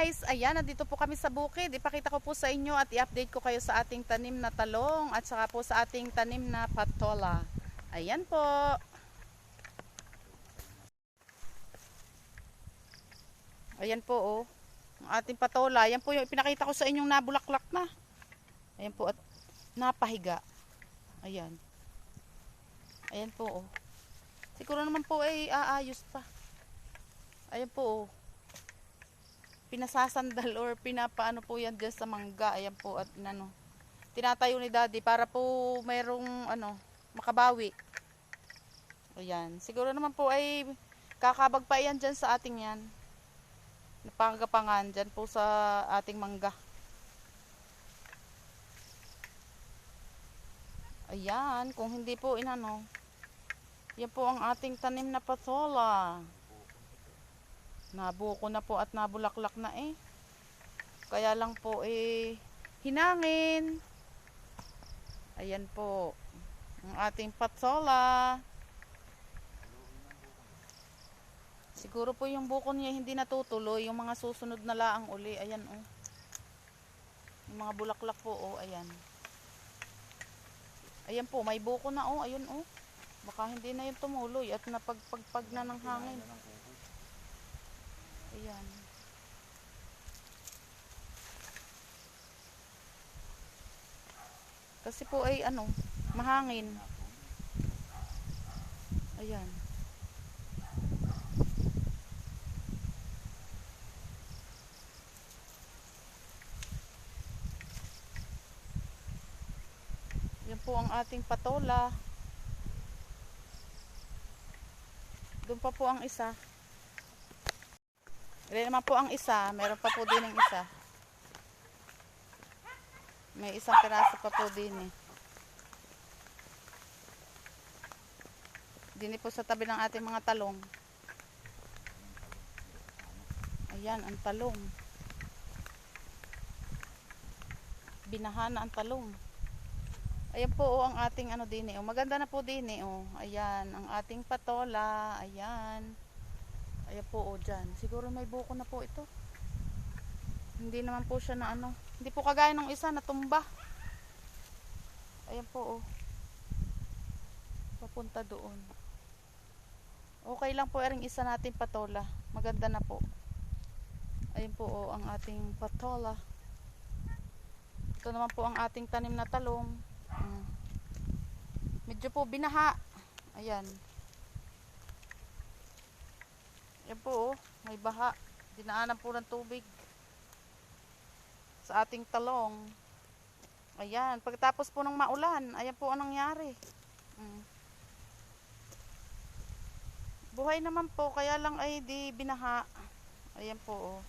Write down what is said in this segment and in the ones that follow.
guys, ayan, nandito po kami sa bukid. Ipakita ko po sa inyo at i-update ko kayo sa ating tanim na talong at saka po sa ating tanim na patola. Ayan po. Ayan po oh. Ang ating patola. Ayan po yung pinakita ko sa inyong nabulaklak na. Ayan po at napahiga. Ayan. Ayan po oh. Siguro naman po ay aayos pa. Ayan po oh. Pinasasandal or pinapaano po yan dyan sa mangga. Ayan po at ano, tinatayo ni daddy para po mayroong ano, makabawi. Ayan, siguro naman po ay kakabag pa yan dyan sa ating yan, napakagapangan dyan po sa ating mangga. Ayan, kung hindi po inano, yan po ang ating tanim na patola. Nabuko na po at nabulaklak na eh. Kaya lang po eh hinangin. Ayan po ang ating patola. Siguro po yung buko niya hindi natutuloy. Yung mga susunod na laang uli. Ayan oh. Yung mga bulaklak po oh. Ayan. Ayan po may buko na oh. Ayun oh. Baka hindi na yung tumuloy at napagpagpag na ng hangin. Ayan. Kasi po ay ano, mahangin. Ayan. Yan po ang ating patola. Doon pa po ang isa. Ilan naman po ang isa, meron pa po din ang isa. May isang piraso pa po din eh. Dini po sa tabi ng ating mga talong. Ayan, ang talong. Binahana ang talong. Ayan po oh, ang ating ano din eh. Oh, maganda na po din eh. Oh. Ayan, ang ating patola. Ayan. Ayan po o dyan. Siguro may buko na po ito. Hindi naman po siya na ano. Hindi po kagaya ng isa na tumba. Ayan po o. Papunta doon. Okay lang po ering isa natin patola. Maganda na po. Ayan po o ang ating patola. Ito naman po ang ating tanim na talong. Medyo po binaha. Ayan. Yan po oh, may baha. Dinaanan po ng tubig sa ating talong. Ayan, pagkatapos po ng maulan, ayan po ang nangyari. Buhay naman po, kaya lang ay di binaha. Ayan po oh.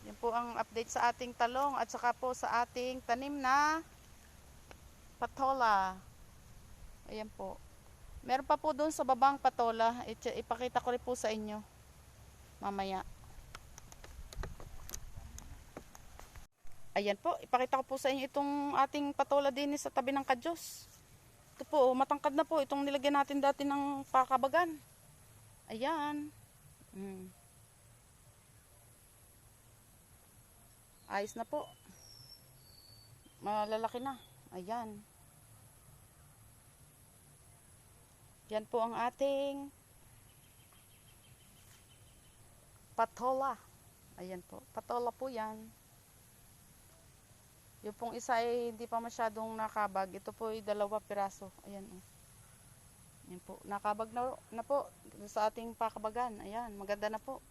Yan po ang update sa ating talong at saka po sa ating tanim na patola. Ayan po. Meron pa po doon sa babang patola. Ipakita ko rin po sa inyo mamaya. Ayan po, ipakita ko po sa inyo itong ating patola din sa tabi ng kadyos. Ito po, matangkad na po itong nilagyan natin dati ng pakabagan. Ayan. Ayos na po. Malalaki na. Ayan. Yan po ang ating patola. Ayan po. Patola po yan. Yung pong isa ay hindi pa masyadong nakabag. Ito po ay 2 piraso. Ayan o. Ayan po. Nakabag na po sa ating pakabagan. Ayan. Maganda na po.